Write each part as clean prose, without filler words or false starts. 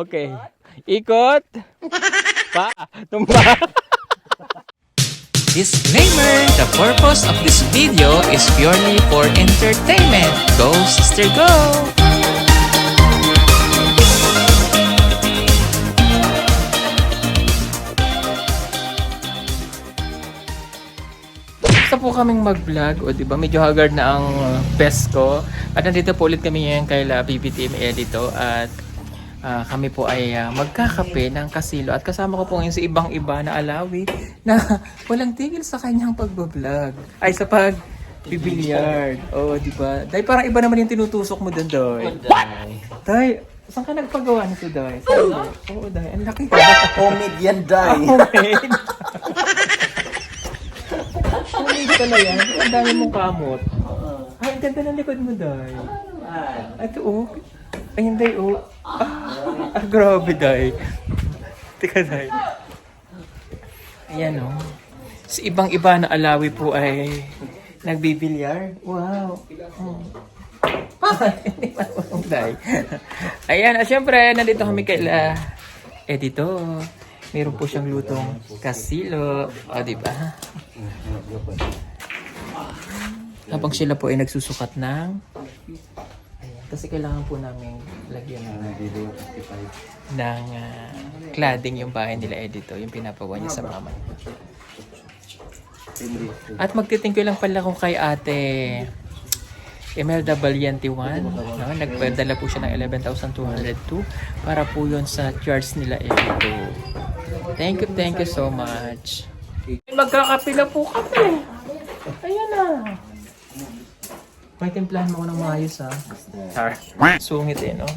Okay. Ikot. Pa. Tumba. Disclaimer! The purpose of this video is purely for entertainment. Go, sister, go! Gusto po kaming mag-vlog, o diba medyo haggard na ang best ko. At nandito po ulit kami ngayon kay PBTM Edito at kami po ay magkakape ng kasilo at kasama ko po ngayon si ibang-iba na alawi na walang tigil sa kanyang pag-vlog. Ay sa pag-bibilyard. Oh, diba? Dahil parang iba naman yung tinutusok mo doon, Doy. Day, saan ka nagpagawa nito, Doy? Oo, Day. Ang laki. Homemade yan, Day. Homemade. Homemade pala yan. Ang dami mong kamot. Ay, ang ganda ng likod mo, Day. Ito, oh. Ay, hindi, oh. Grabe, Day. Teka, Day. Ayan, oh. Si ibang-iba na alawi po ay nagbibilyar. Wow. Day. Ayan, at syempre, nandito kami kay Edito. Meron po siyang lutong kasilo. O, diba? Habang sila po ay nagsusukat ng kasi kailangan po namin lagyan ng cladding yung bahay nila Edito, yung pinapagawa niya sa mama. At magtitingko lang pala kung kay ate Imelda Valiente 1, no? Nagpadala po siya ng 11,202 para po yun sa charge nila Edito. Thank you so much. Magkakapila po kami. Ayan na. May timplahan mo ko ng maayos, ha? Sungit eh, no?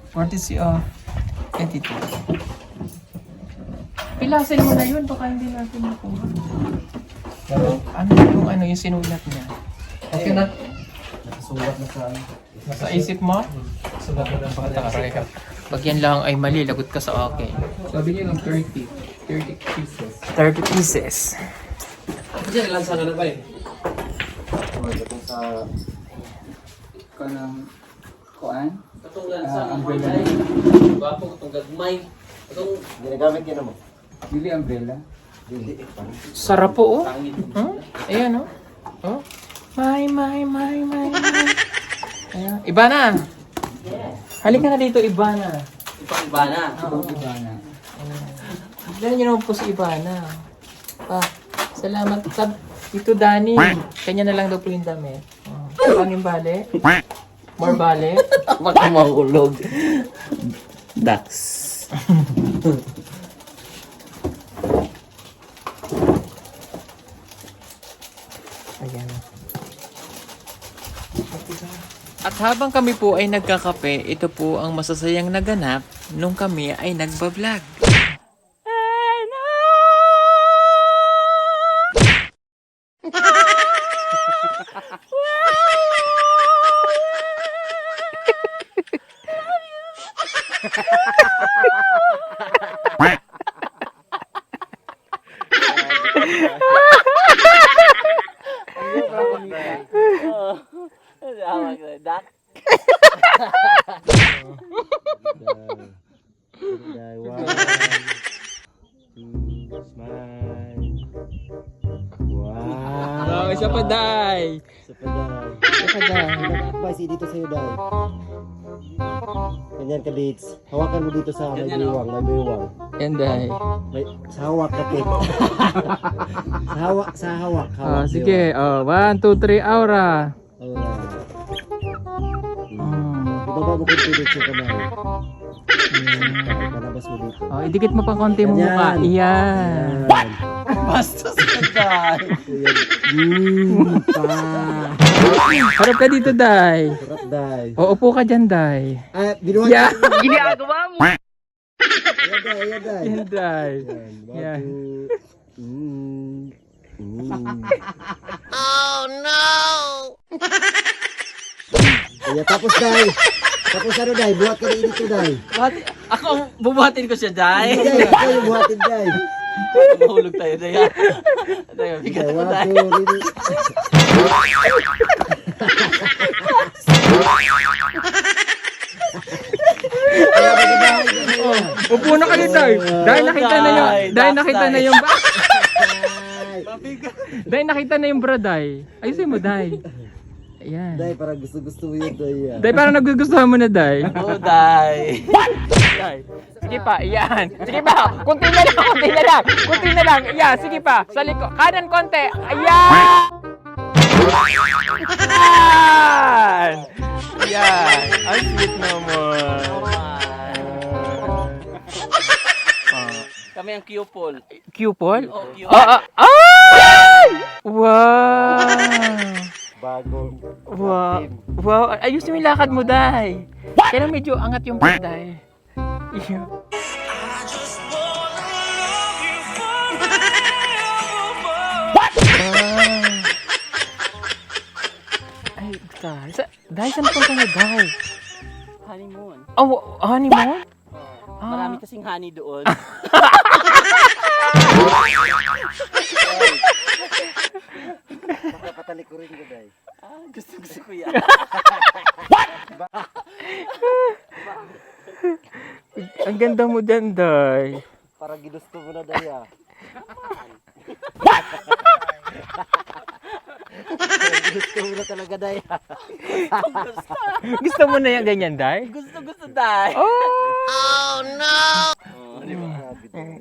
Courtesy of Edito. Pilasin mo na yun, baka hindi natin makuha. Pero ano yung sinulat niya? Okay na? Nakasulat na sa ano. Nasa isip mo? Sulat na ng Patakaray ka. Pag yan lang ay mali, lagot ka sa akin. Sabi niya ng 30 pieces. 30 pieces. Diyan, lansa ka na ba eh? Itong sa kanang kuan? Itong lansa ng umbrella. Bapo, itong gagmay. Itong Ginagamit ka na mo? Dili umbrella? Dili. Sarap po, oh. tangit. Ayan, oh. Oh. May. Ayan. Iba na. Halika na dito, Ibana. Ipang-ibana. Oo. Ibana. Dahil niyo naman po si Ibana. Salamat. Ito, Dani. Kanya na lang daw po yung damit. Pang yung bale. More bale. Baka mahulog. Dax. Ayan. At habang kami po ay nagkakape, ito po ang masasayang naganap nung kami ay nagbablog. Dax. Oh, isa pa, Day. Advice dito sa'yo, Day. Ganyan ka, Dates. Hawakan mo dito sa may biwang, Yan, Day. Sa hawak ka, Kate. sa hawak. Oh, sige. Oh, 1, 2, 3, aura. Ibaba mo kung pilit sa kamay. Palabas mo dito. Oh, idikit mo pa konti mo mukha. Iyan. Bastos ka tayo. Harap ka dito, Day. Sarap, Day. O, upo ka dyan, Day. Binuhat Yeah. Ginagawa mo. Ayan, Day. Yan, Day. Yan. Oh no! Kaya tapos, Day. Tapos ano, Day? Buhat ka rin dito, Day. Ako ang bubuhatin ko siya, Day. Day, ikaw yung buhatin, Day. Mahulog tayo, Day. Day, bigat mo, Day. Upo na kayo, Day. Day, nakita na yung... Day, nakita na yung... Day, nakita na yung bra, Day. Ayusin mo, Day. Ayan. Day, parang gusto mo yun, Day. Day, parang nagugustuhan mo na, Day. Oh, Day. Day. Sige pa, iyan. Sige pa, kunti na lang, kunti na lang. Kunti na lang, iyan. Sige pa, sa likod. Kanan konti. Ayan! Ayan! Ayan. Ang sweet naman. Kami ang Q-Pol. Q-Paul? Oh, Q. Ay! Wow! Bagong Wow! Wow! Ayusin mo yung lakad mo, Day. Kaya medyo angat yung pag, Day. Iyo. Ay, Day. Day, saan punta na, Day? Honeymoon. Oh, honeymoon? Marami kasing honey doon. patalikurin ko, Day. Gusto ko yan. Ang ganda mo dyan, Day. Parang ginusto mo na, Day, ah. Gusto mo na talaga, Day, ah. Gusto mo na yung ganyan, Day? Gusto, Day. Oh! Di ba?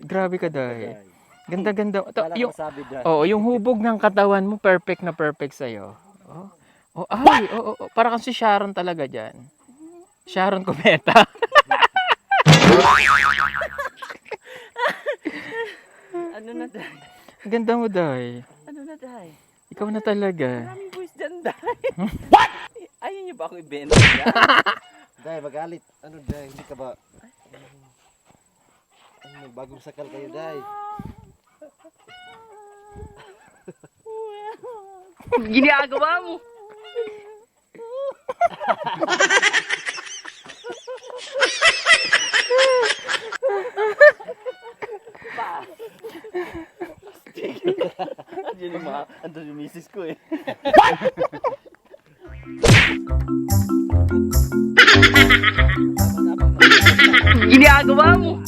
Grabe ka, Day. Ganda-ganda. Wala Yung, kang sabi, Day. oo, yung hubog ng katawan mo, perfect na perfect sa'yo. Oh, oh ay, oh, para kang si Sharon talaga dyan. Sharon Cubeta. Ano na, Day? Ganda mo, Day. Ano na, Day? Ikaw na talaga. Maraming boys dyan, Day. Ayaw niyo ba ako ibenta? Day, magalit. Ano, Day? Hindi ka ba... Ano, bagong sakal kayo, Day. Ginagawa mo. Ando yung misis ko eh. Ginagawa mo.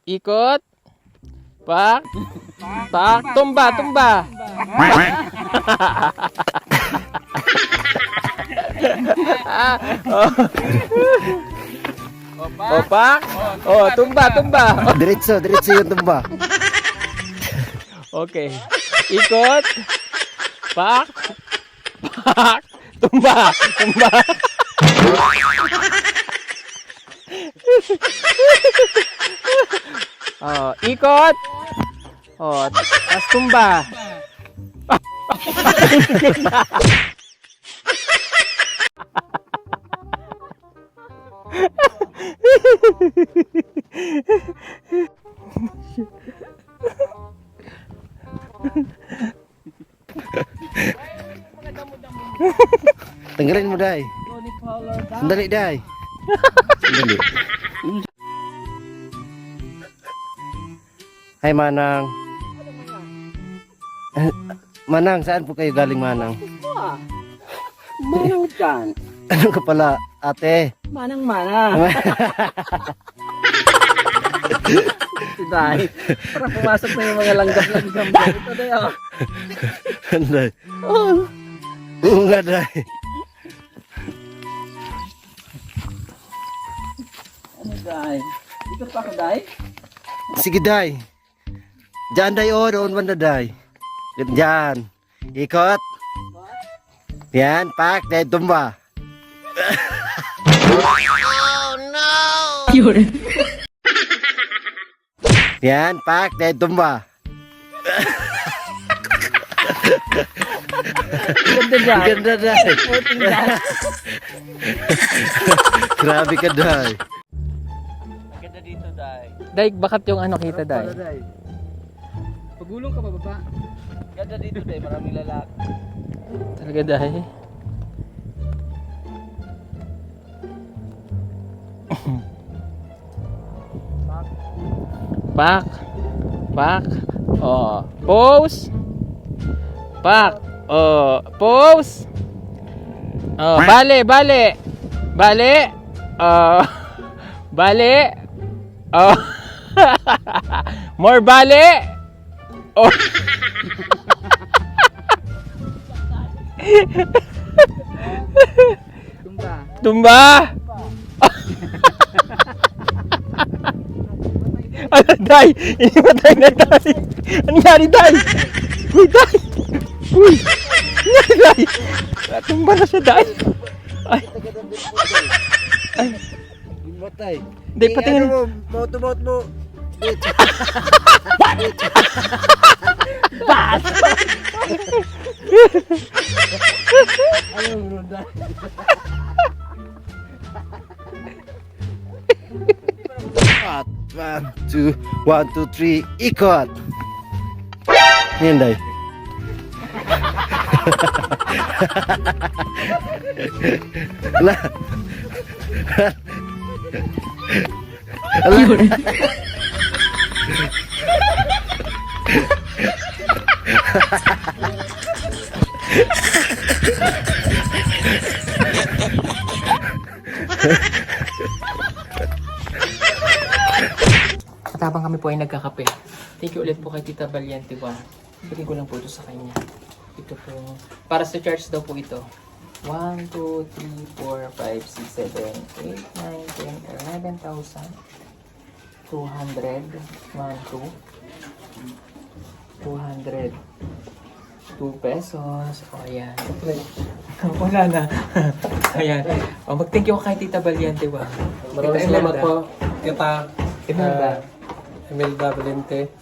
Ikot. Pak. Pak. Tumba, tumba. Opak. Oh, tumba, tumba. Diretso yung tumba. Okay. Ikot. Pak. Pak. Tumba, tumba. Oh, ikot. Oh, tas tumba. Tanggalin mo, Day. Sandali, Day. Sandali. Hai, Manang. Manang, saan po kayo galing, Manang? Manang dyan. Ano ka pala, ate? Manang-manang. Si Day. Parang pumasok na yung mga langgam-langgam. Ito, Day, oh. Day. Oo nga, Day. Ano, Day? Dito pa ako, Day? Sige, Day. Diyan, Day, oh. Doon man na, Day. Diyan. Ikot. Yan, pak. Day, tumba. Yan, pak. Day, tumba. Ganda, Day. Ganda, Day. Puting, Day. Grabe ka, Day. Ganda dito, Day. Day, bakat yung ano kita, Day. Day. Pagulong ka pa baba. Ganda dito day, maraming lalaki. Talaga dahil. Back. Back. Oh, pose. Back. Oh, pose. Oh, bale, bale. Bale. Oh. Bale. Oh. More bale. Oh. Tumba. Tumba. Ano, Day? Inimatay na, Day. Ano nangyari, Day? Uy, Day! Uy! Ano nangyari, Day? Tumba na siya, Day. Ay. Ay. Matay. Day, patingin. Mouth mo. Ayaw mo na. Ikot. 1, 2, 3, ikot. Yan, Day. Ala. At habang kami po ay nagkakape, thank you ulit po kay Tita Valiente ba? Bigyan ko lang po ito sa kanya. Ito po, para sa charge daw po ito. 1, 2, 3, 4, 5, 6, 7, 8, 9, 10, 11,000. 200. 1, 2. 200. 2 pesos. O, ayan. Wala na. Ayan. O, mag-thank you kay Tita Valiente ba? Maraming salamat po. Kita Imelda. Imelda Valente.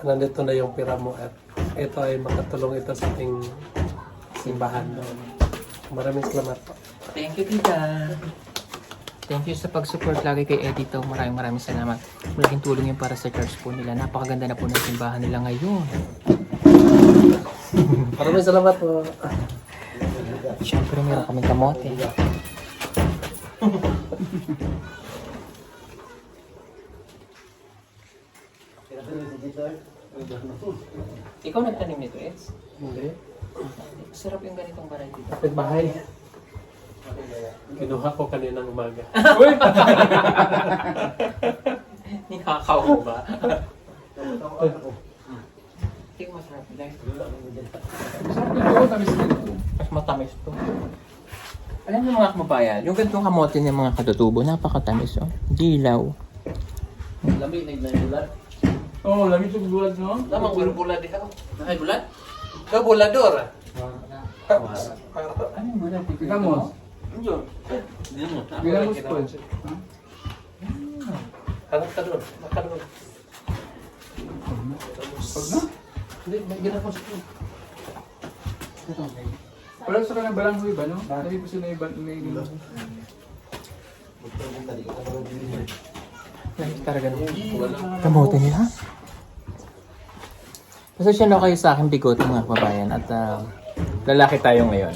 Nandito na yung pira mo at ito ay makatulong ito sa ating simbahan doon. Maraming salamat po. Thank you, Tita. Thank you sa pag-support lagi kay Edito. Maraming salamat. Malaking tulong yung para sa church po nila. Napakaganda na po ng simbahan nila ngayon. Maraming salamat po. Siyempre, meron kaming kamote. Ikaw nagtanim nito, Eds? Hindi. Sarap yung ganitong variety. Kapit bahay. Kinuha ko kaninang umaga. Uy! Nikakaw mo ba? Hindi ko masarap. Mas matamis to. Alam niyo mga kababayan, yung ganitong kamote ng mga katutubo, napakatamis oh. Dilaw. Lamig na yung bulat. Oo, lamig yung bulat no? Lamang pero bulat diha. Ay bulat? Ikaw bulador. Ano yung bulat? Gamos. Yun. Hindi mo. Gamos po. Hanap ka doon. Maka doon. Pag na? Hindi, may ginapos ko. Parang sa kanang balang huy ba, no? Sabi po sila iba, may Lamig talaga no? Kamote nila? Pasensya na kayo sa aking bigote mga kababayan at lalaki tayo ngayon.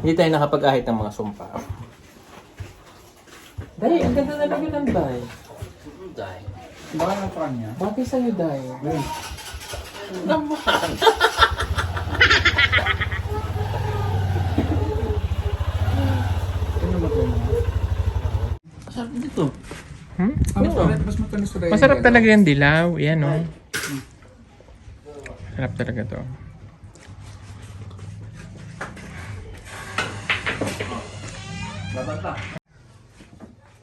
Hindi tayo nakapag-ahit ng mga sumpa. Day, ang ganda na lagi ng Day. Day. baka ng pran niya. Bakit sa'yo, Day? Ano ba ito? Masarap dito. Mas matamis to dahil. Masarap talaga yung dilaw. Yan, o. Sarap talaga to.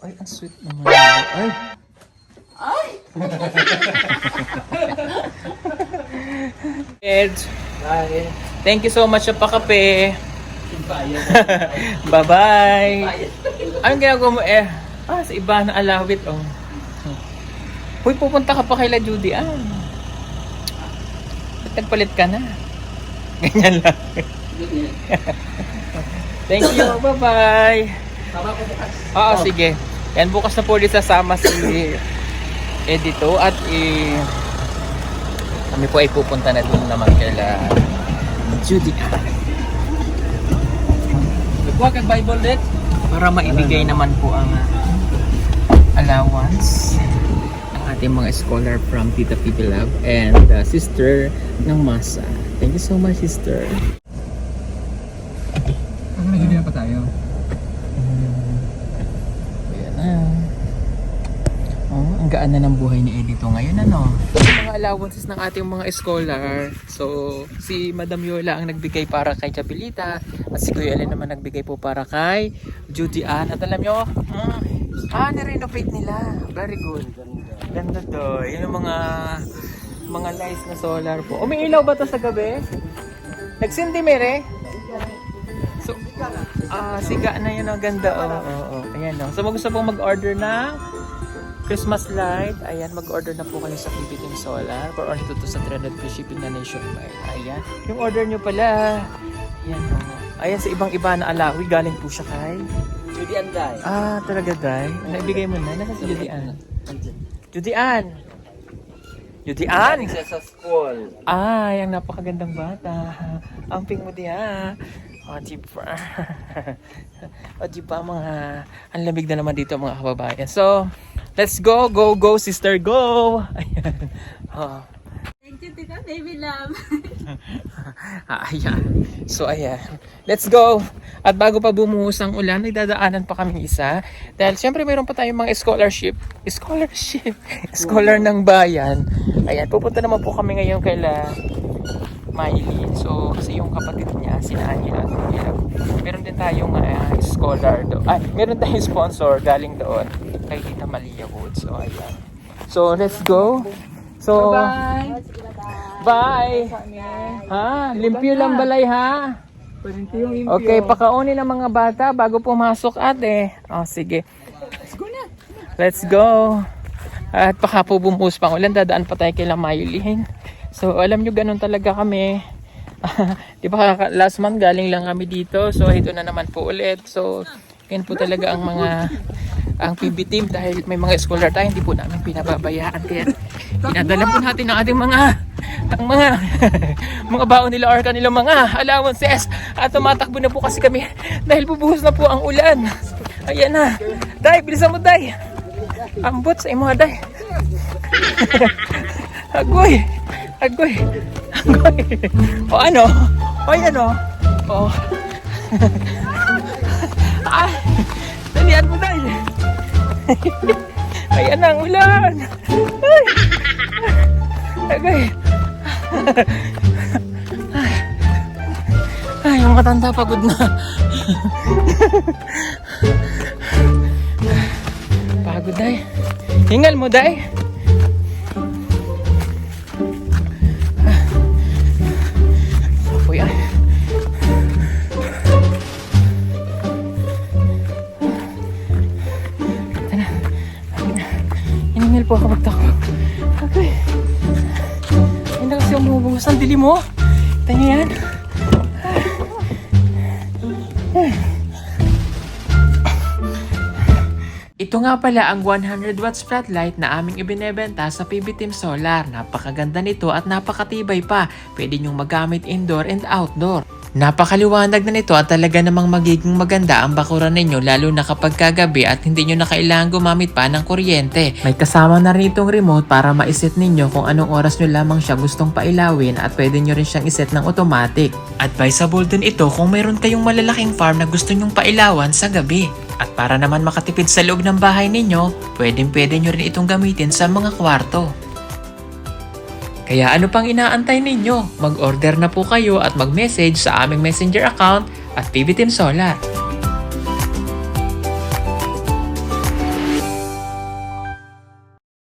Ay, ang sweet naman. Ay! Ay! Edge. Thank you so much sa pakape. Bye-bye. Anong ginagawa mo eh? Sa iba na alawit, oh. Uy, pupunta ka pa kay La Judy, Ba't nagpalit ka na? Ganyan lang. Thank you, bye-bye. Oo, sige. Yan, bukas na po ulit sasama si Edito at Kami po ay pupunta na doon naman kila Judy Ann. Nagkuha kang Bible din para maibigay naman po ang allowance ng ating mga scholar from Tita Pipi Love and sister ng Masa. Thank you so much, sister. Hindi na pa tayo. Ayan na. Oh, ang gaan na ng buhay ni Edito ngayon, ano? Yung mga allowances ng ating mga scholar. So, si Madam Yola ang nagbigay para kay Chapelita at si Kuya Allen naman nagbigay po para kay Judy Ann. At alam nyo, na-renovate nila. Very good. Ganda to. Yun yung mga lights na solar po. Umiilaw ba to sa gabi? Nagsintimere? So, siga na yun. Ang ganda. Oh. Ayan, no. So, gusto pong mag-order ng Christmas light. Ayan, mag-order na po kayo sa PB Team Solar for only 2 to sa 300 free shipping na nationwide. Ayan. Yung order nyo pala. Ayan, oh. Ayan, sa ibang-iba na alawi. Galing po siya kay Judy Ann Day. talaga, Day? Naibigay mo na? Nasa si Judy Ann? Judy Ann! Judy Ann! Sa school. Yung napakagandang bata. Amping mo diya. O, diba? O, diba mga... Ang lamig na naman dito mga kababayan. So, let's go, sister, go! Ayan. Thank you, Tita Baby Love. Ayan. So, ayan. Let's go! At bago pa bumuhos ang ulan, nagdadaanan pa kaming isa. Dahil syempre mayroon pa tayong mga scholarship. Scholar ng bayan. Ayan, pupunta naman po kami ngayon kay Maylin. So, kasi yung kapatid niya, si Angela. Meron din tayong scholar doon. Meron tayong sponsor galing doon kay Tita Malia Woods. So, ayan. So, let's go. So, bye! Limpyo lang balay, ha? Okay, pakaunin ng mga bata bago pumasok, ate. Sige. Let's go. At baka po bumuhos pang ulan, dadaan pa tayo kila Maylin. So, alam nyo, ganun talaga kami. Di ba, last month galing lang kami dito. So, ito na naman po ulit. So, yan po talaga ang PB team dahil may mga scholar tayo, hindi po namin pinababayaan. Kaya, dinadala po natin ang ating mga baon nila or kanilang mga allowances. At tumatakbo na po kasi kami dahil bubuhos na po ang ulan. Ayan na. Day, bilisan mo, Day. Ambot sa imo, Day. Agoy. O ano? O yan o. O. Dalihan mo, Day. Ayan na ang ulan. Agoy. Yung matanda pagod na. Pagod, Day. Hingal mo, Day. Apoy, hiningal po ako magtako. Okay. Hindi na kasi umubuhos ang dilim mo. Ito niyo yan. Ito nga pala ang 100 watts flat light na aming ibinebenta sa PB Team Solar. Napakaganda nito at napakatibay pa. Pwede nyong magamit indoor and outdoor. Napakaliwanag na nito at talaga namang magiging maganda ang bakuran ninyo lalo na kapag kagabi at hindi nyo na kailangan gumamit pa ng kuryente. May kasama na rin itong remote para maiset ninyo kung anong oras nyo lamang siya gustong pailawin at pwede nyo rin siyang iset ng automatic. Advisable din ito kung mayroon kayong malalaking farm na gusto nyong pailawan sa gabi. At para naman makatipid sa loob ng bahay ninyo, pwede nyo rin itong gamitin sa mga kwarto. Kaya ano pang inaantay ninyo? Mag-order na po kayo at mag-message sa aming messenger account at PB Team Solar.